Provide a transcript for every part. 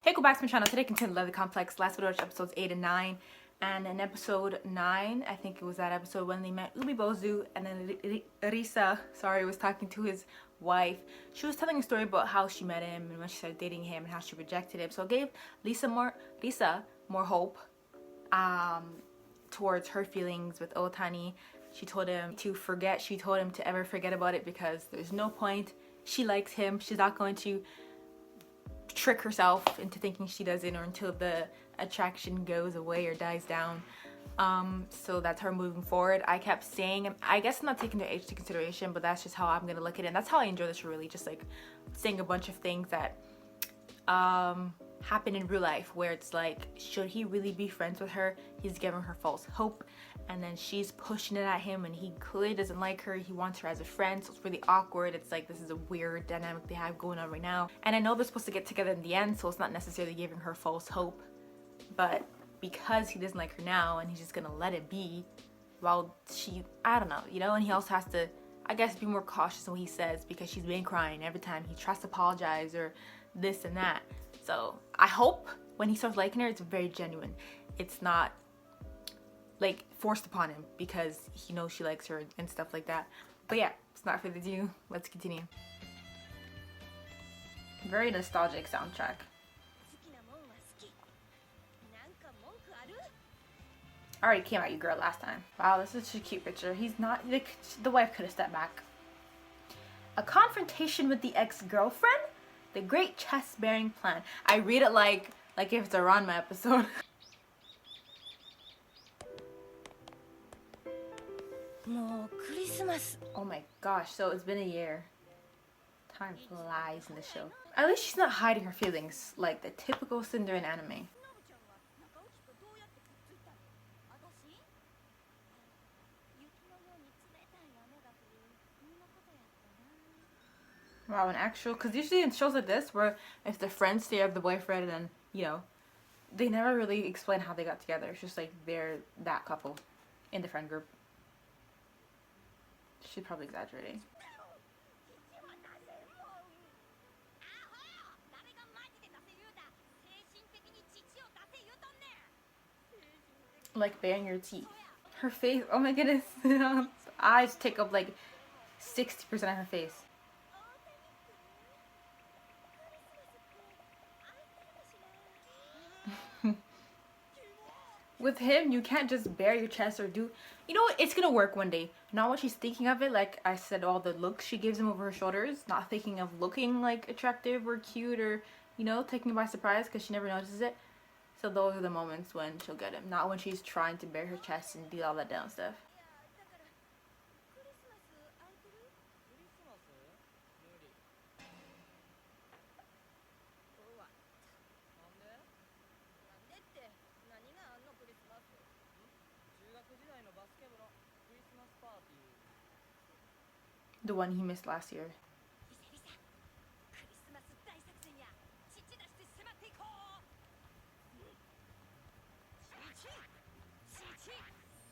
Hey, go back to my channel. Today continue Love the Complex. Last video watched episodes 8 and 9. And in episode 9, I think it was that episode when they met Umibozu, and then Risa, was talking to his wife. She was telling a story about how she met him and when she started dating him and how she rejected him. So it gave Risa more hope towards her feelings with Otani. She told him to forget. She told him to ever forget about it because there's no point. She likes him. She's not going to trick herself into thinking she doesn't, or until the attraction goes away or dies down. So that's her moving forward. I kept saying, I guess I'm not taking their age into consideration, but that's just how I'm gonna look at it, and that's how I enjoy this, really, just like saying a bunch of things that happen in real life, where it's like, should he really be friends with her? He's giving her false hope, and then she's pushing it at him, and he clearly doesn't like her. He wants her as a friend, so it's really awkward. It's like, this is a weird dynamic they have going on right now, and I know they're supposed to get together in the end, so it's not necessarily giving her false hope, but because he doesn't like her now and he's just gonna let it be, well, I don't know, you know. And he also has to, I guess, be more cautious in what he says, because she's been crying every time he tries to apologize or this and that. So I hope when he starts liking her, it's very genuine. It's not like forced upon him because he knows she likes her and stuff like that. But yeah, it's not further ado. Let's continue. Very nostalgic soundtrack. I already came at you, girl, last time. Wow, this is such a cute picture. He's not, the wife could have stepped back. A confrontation with the ex-girlfriend? The great chest-bearing plan. I read it like if it's a Ranma episode. Oh my gosh, so it's been a year. Time flies in the show. At least she's not hiding her feelings like the typical Cinderella anime. Wow, an actual, because usually in shows like this, where if the friends stay with the boyfriend, and you know, they never really explain how they got together. It's just like they're that couple in the friend group. She's probably exaggerating. Like baring your teeth. Her face, oh my goodness. Eyes take up like 60% of her face. With him, you can't just bare your chest or do, you know what, it's gonna work one day. Not when she's thinking of it, like I said, all the looks she gives him over her shoulders, not thinking of looking like attractive or cute or, you know, taking him by surprise because she never notices it. So those are the moments when she'll get him, not when she's trying to bare her chest and do all that down stuff. The one he missed last year.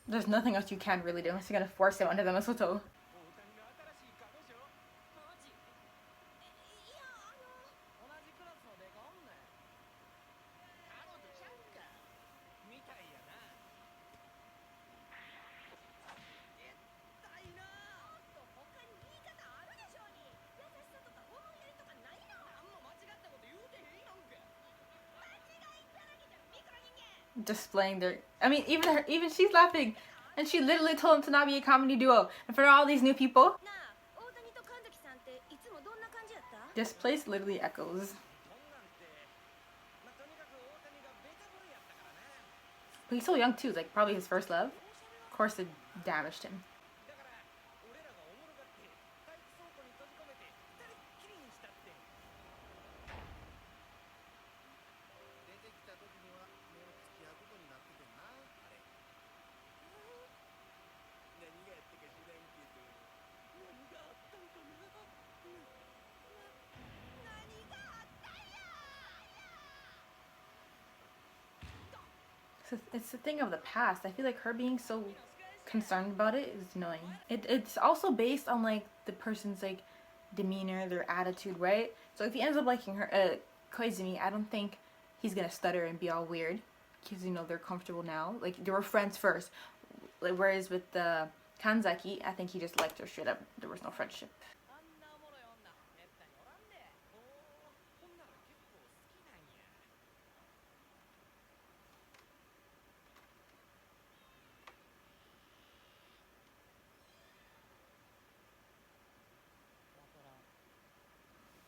There's nothing else you can really do unless you're gonna force him under the mistletoe. Displaying their, I mean, even she's laughing, and she literally told him to not be a comedy duo. And for all these new people, this place literally echoes. But he's so young too, like probably his first love. Of course it damaged him. It's the thing of the past. I feel like her being so concerned about it is annoying. It's also based on like the person's like demeanor, their attitude, right? So if he ends up liking her, Koizumi, I don't think he's gonna stutter and be all weird because you know they're comfortable now. Like they were friends first. Like, whereas with the Kanzaki, I think he just liked her straight up. There was no friendship.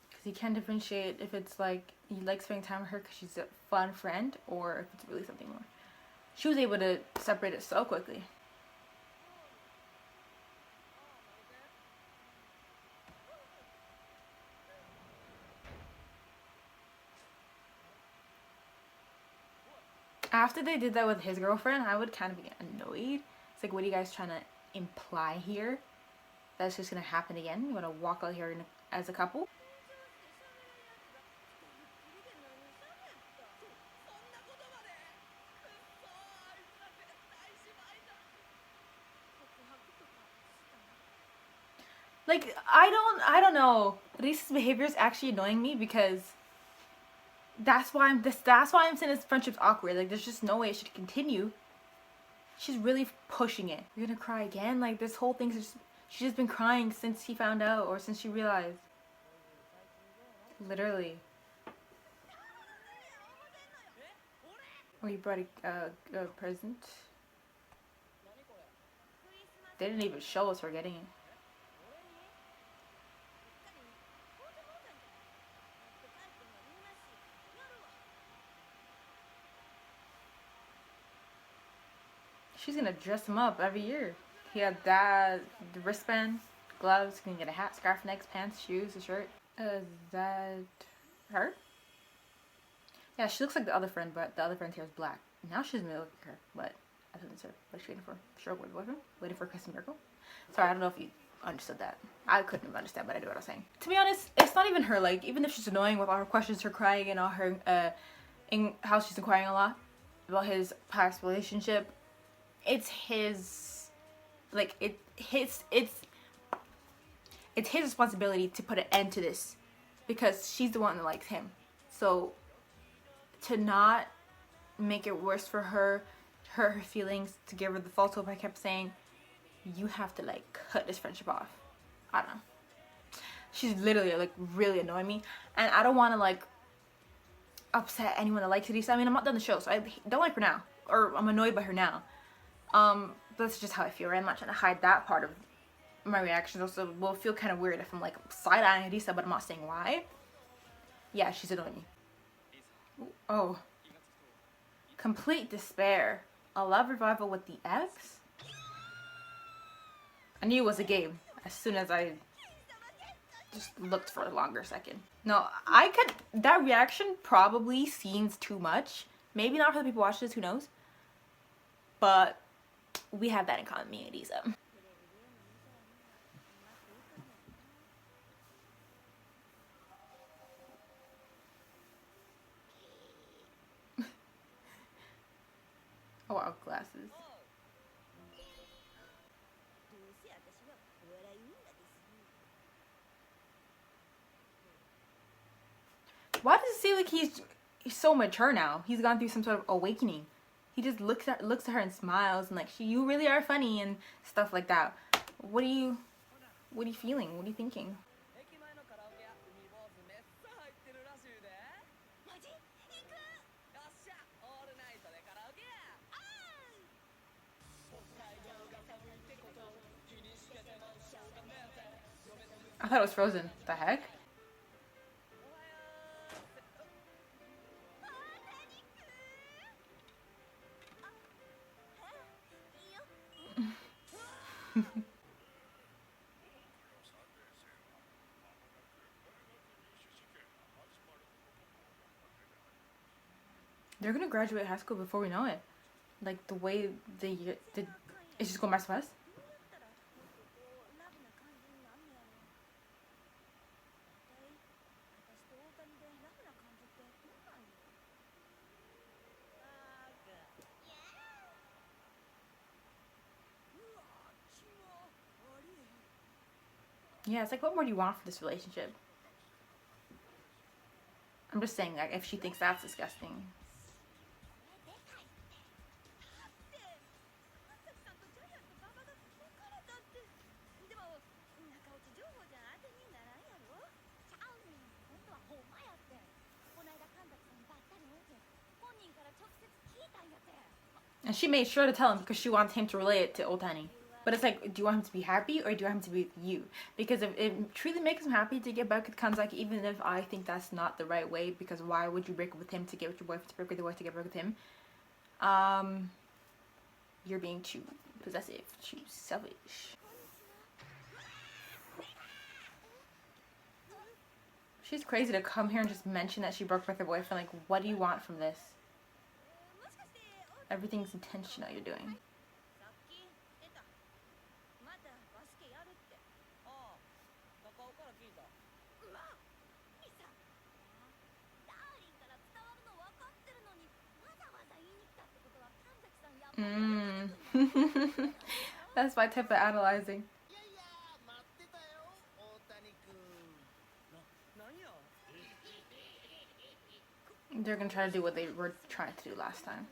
Because he can't differentiate if it's like he likes spending time with her because she's a fun friend or if it's really something more. She was able to separate it so quickly. After they did that with his girlfriend, I would kind of be annoyed. It's like, what are you guys trying to imply here? That's just gonna happen again? You wanna walk out here as a couple? Like, I don't know. Risa's behavior is actually annoying me because that's why I'm saying this friendship's awkward. Like, there's just no way it should continue. She's really pushing it. You're gonna cry again? Like, this whole thing's just, she's just been crying since he found out or since she realized. Literally. Oh, you brought a present? They didn't even show us we're getting it. She's gonna dress him up every year. He had that, the wristband, gloves, can get a hat, scarf, necks, pants, shoes, a shirt. Is that her? Yeah, she looks like the other friend, but the other friend's hair is black. Now she doesn't really look like her, but I think it's her. What is she waiting for? Struggle with boyfriend? Waiting for a Christmas miracle? Sorry, I don't know if you understood that. I couldn't understand, but I knew what I was saying. To be honest, it's not even her. Like, even if she's annoying with all her questions, her crying, and all her, in how she's inquiring a lot about his past relationship, it's his, like, it's his responsibility to put an end to this because she's the one that likes him. So to not make it worse for her, hurt her feelings, to give her the false hope I kept saying, you have to like cut this friendship off. I don't know. She's literally like really annoying me, and I don't want to like upset anyone that likes Elisa. I mean, I'm not done the show, so I don't like her now, or I'm annoyed by her now. That's just how I feel, right? I'm not trying to hide that part of my reactions. Also, will feel kind of weird if I'm like side-eyeing Elisa, but I'm not saying why. Yeah, she's annoying me. Oh. Complete despair. A love revival with the ex? I knew it was a game as soon as I just looked for a longer second. No, that reaction probably seems too much. Maybe not for the people watching this, who knows? But we have that in common, me and Elisa. Oh wow, glasses. Why does it seem like he's so mature now? He's gone through some sort of awakening. He just looks at her and smiles and like, you really are funny and stuff like that. What are you feeling? What are you thinking? I thought it was Frozen. The heck? They're gonna graduate high school before we know it. Like the way it's just going by so fast. Yeah, it's like, what more do you want for this relationship? I'm just saying, like, if she thinks that's disgusting. And she made sure to tell him because she wants him to relay it to Otani. But it's like, do you want him to be happy or do you want him to be with you? Because if it truly makes him happy to get back with Kanzaki, even if I think that's not the right way, because why would you break up with him to get with your boyfriend, to break with your wife to get back with him? You're being too possessive, too selfish. She's crazy to come here and just mention that she broke up with her boyfriend. Like, what do you want from this? Everything's intentional you're doing. That's my type of analyzing. They're gonna try to do what they were trying to do last time.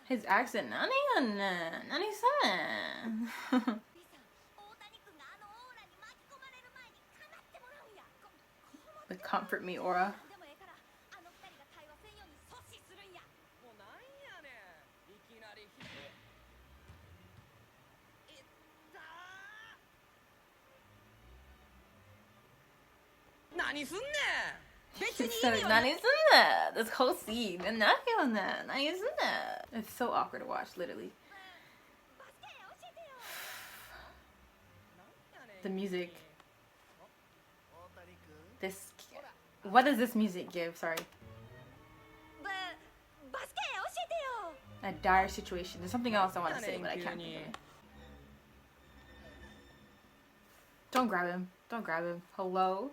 His accent, the comfort me aura. This whole scene. It's so awkward to watch, literally. The music. This. What does this music give? Sorry. A dire situation. There's something else I want to say, but I can't think of it. Don't grab him. Don't grab him. Hello?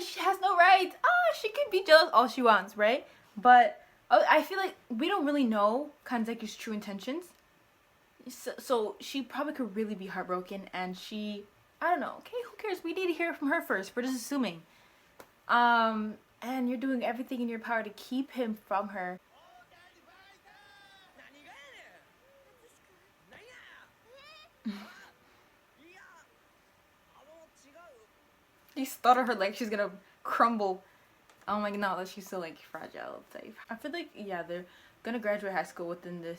She has no right. She could be jealous all she wants, right? But I feel like we don't really know Kanzaki's true intentions. So she probably could really be heartbroken, and I don't know. Okay, who cares? We need to hear from her first. We're just assuming. And you're doing everything in your power to keep him from her. You stutter her like she's gonna crumble. Oh my god, no, she's so like fragile type. I feel like, yeah, they're gonna graduate high school within the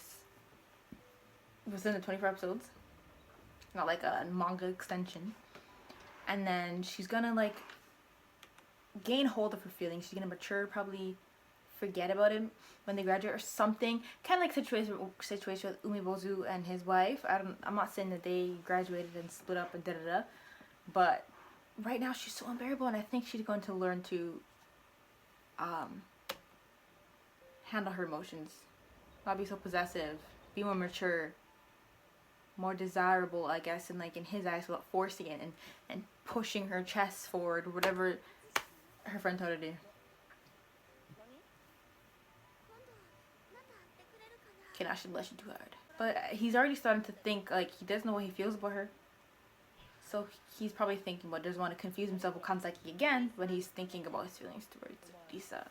24 episodes. Not like a manga extension. And then she's gonna like gain hold of her feelings. She's gonna mature, probably forget about him when they graduate or something. Kind of like situation with Umibozu and his wife. I'm not saying that they graduated and split up and da-da-da, but right now she's so unbearable, and I think she's going to learn to handle her emotions, not be so possessive, be more mature, more desirable, I guess, and like in his eyes, without forcing it and pushing her chest forward, or whatever her friend told her to do. Okay, now I should blush too hard. But he's already starting to think like he doesn't know what he feels about her. So he's probably thinking, but doesn't want to confuse himself with Kanzaki again when he's thinking about his feelings towards Lisa.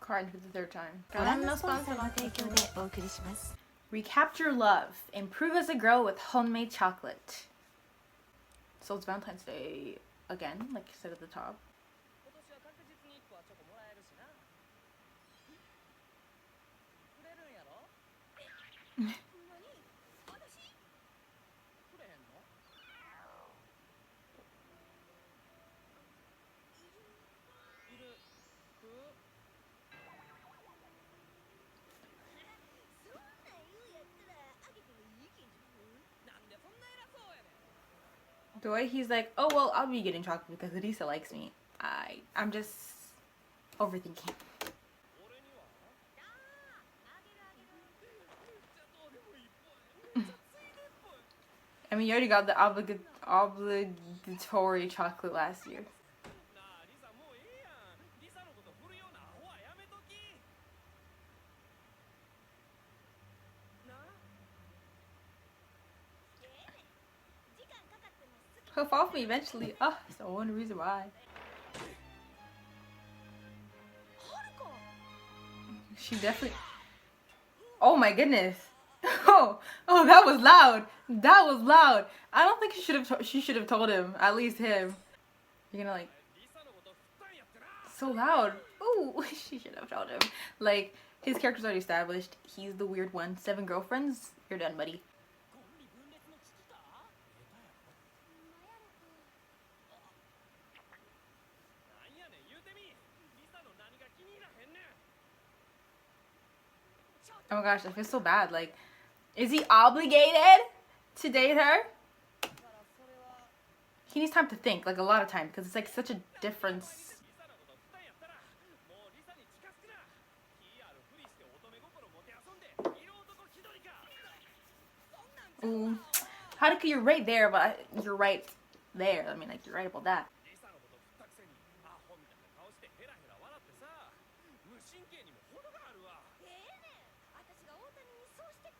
Crying for the third time. Recapture love. Improve as a girl with homemade chocolate. So it's Valentine's Day again, like you said at the top. The way he's like, oh well, I'll be getting chocolate because Lisa likes me. I'm just overthinking. I mean, you already got the obligatory chocolate last year. He'll fall for me eventually. Oh, that's the only reason why. She definitely. Oh my goodness. Oh, that was loud. That was loud. I don't think she should have told him. At least him. You're gonna like. So loud. Ooh, she should have told him. Like, his character's already established. He's the weird one. 7 girlfriends. You're done, buddy. Oh my gosh, I feel so bad. Like, is he obligated to date her? He needs time to think, like a lot of time, because it's like such a difference. Ooh. Haruka, you're right there, but you're right there. I mean, like, you're right about that.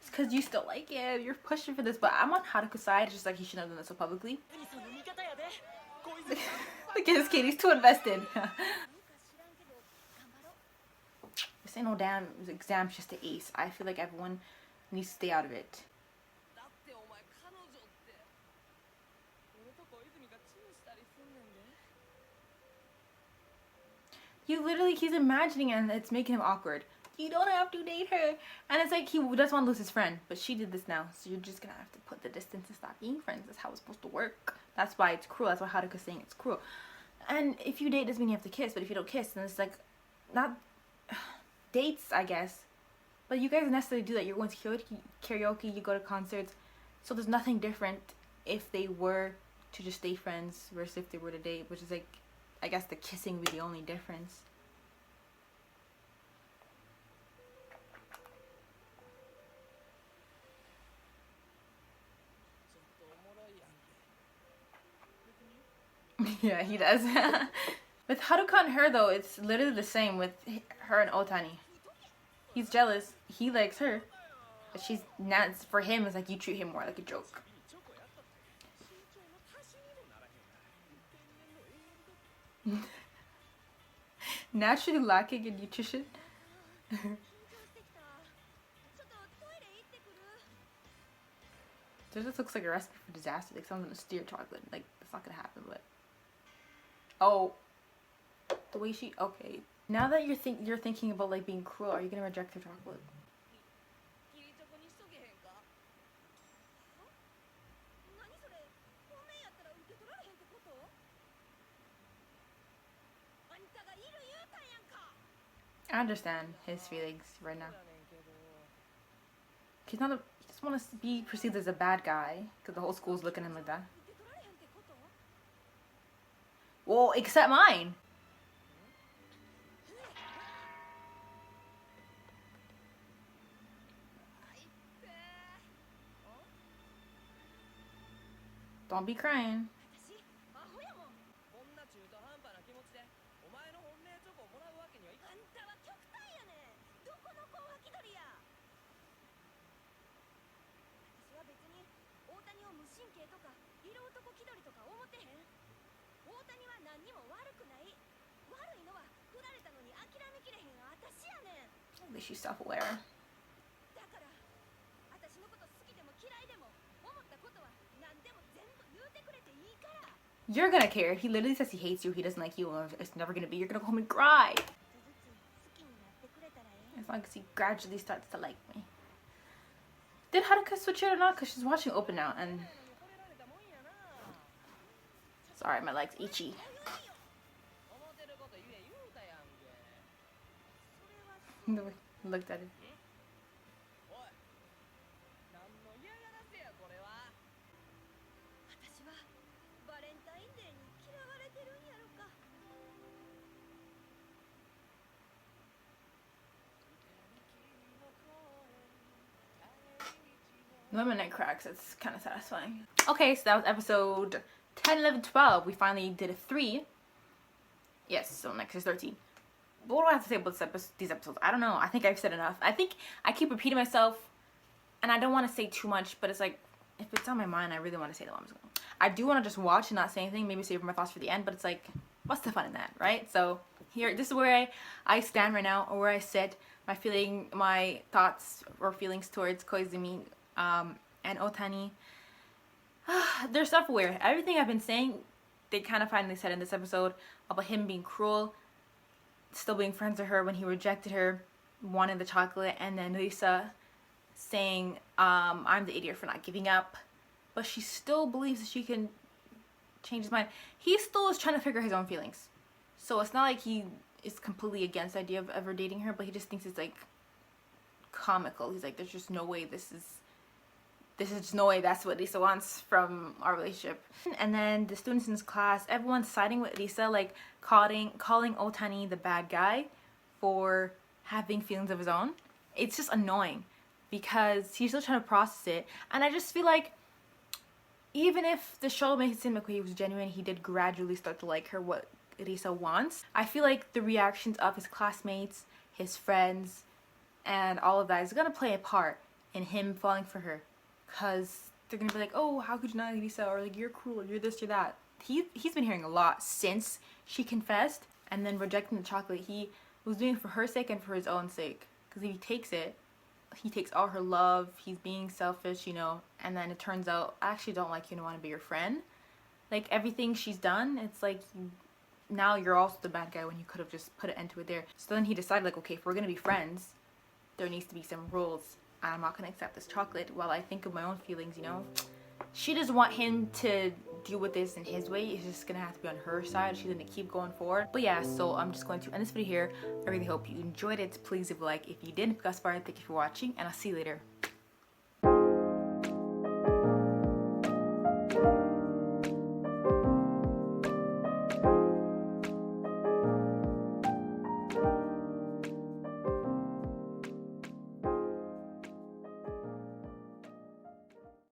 It's because you still like him. You're pushing for this, but I'm on Haruka's side. It's just like he shouldn't have done this so publicly. Look at his kid. He's too invested. This ain't no damn exam, just the ace. I feel like everyone needs to stay out of it. You literally, he's imagining it and it's making him awkward. You don't have to date her. And it's like he doesn't want to lose his friend. But she did this now. So you're just going to have to put the distance and stop being friends. That's how it's supposed to work. That's why it's cruel. That's why Haruka's saying it's cruel. And if you date, doesn't mean you have to kiss. But if you don't kiss, then it's like, not dates, I guess. But you guys necessarily do that. You're going to karaoke, you go to concerts. So there's nothing different if they were to just stay friends versus if they were to date. Which is like, I guess the kissing would be the only difference. Yeah, he does. With Haruka and her, though, it's literally the same with her and Otani. He's jealous. He likes her. But she's not, for him, it's like you treat him more like a joke. Naturally lacking in nutrition. This just looks like a recipe for disaster. Like someone's gonna steer chocolate. Like, that's not gonna happen, but. Oh. The way she. Okay. Now that you're thinking about like being cruel, are you gonna reject her chocolate? I understand his feelings right now. He's not a. He just wants to be perceived as a bad guy because the whole school's looking at him like that. Well, except mine. Don't be crying. At least she's self-aware. You're gonna care. He literally says he hates you. He doesn't like you. It's never gonna be. You're gonna go home and cry. As long as he gradually starts to like me. Did Haruka switch it or not? Because she's watching Open now and... Sorry, my leg's itchy. Looked at it. When my neck cracks, it's kind of satisfying. Okay, so that was episode 10, 11, 12. We finally did a 3. Yes, so next is 13. What do I have to say about these episodes? I don't know. I think I've said enough. I think I keep repeating myself, and I don't want to say too much, but it's like, if it's on my mind, I really want to say the ones. I do want to just watch and not say anything, maybe save my thoughts for the end, but it's like, what's the fun in that, right? So here, this is where I stand right now, or where I sit, my thoughts or feelings towards Koizumi and Otani. They're self-aware. Everything I've been saying, they kind of finally said in this episode about him being cruel, still being friends with her when he rejected her, wanting the chocolate, and then Lisa saying, I'm the idiot for not giving up, but she still believes that she can change his mind. He still is trying to figure his own feelings, so it's not like he is completely against the idea of ever dating her, but he just thinks it's like comical. He's like, there's just no way this is just no way that's what Lisa wants from our relationship. And then the students in his class, everyone's siding with Lisa, like calling Otani the bad guy for having feelings of his own. It's just annoying because he's still trying to process it. And I just feel like even if the show makes it seem like he was genuine, he did gradually start to like her, what Lisa wants. I feel like the reactions of his classmates, his friends, and all of that is gonna play a part in him falling for her. Because they're gonna be like, oh, how could you not like Lisa? Or like, you're cruel, or you're this, you're that. He's been hearing a lot since she confessed and then rejecting the chocolate. He was doing it for her sake and for his own sake. Because if he takes it, he takes all her love, he's being selfish, you know, and then it turns out, I actually don't like you and I want to be your friend. Like, everything she's done, it's like, now you're also the bad guy when you could have just put an end to it there. So then he decided, like, okay, if we're gonna be friends, there needs to be some rules. I'm not gonna accept this chocolate while I think of my own feelings, you know. She doesn't want him to deal with this in his way. It's just gonna have to be on her side. She's gonna keep going forward. But yeah, so I'm just going to end this video here. I really hope you enjoyed it. Please leave a like if you did. Gus Bar, thank you for watching, and I'll see you later.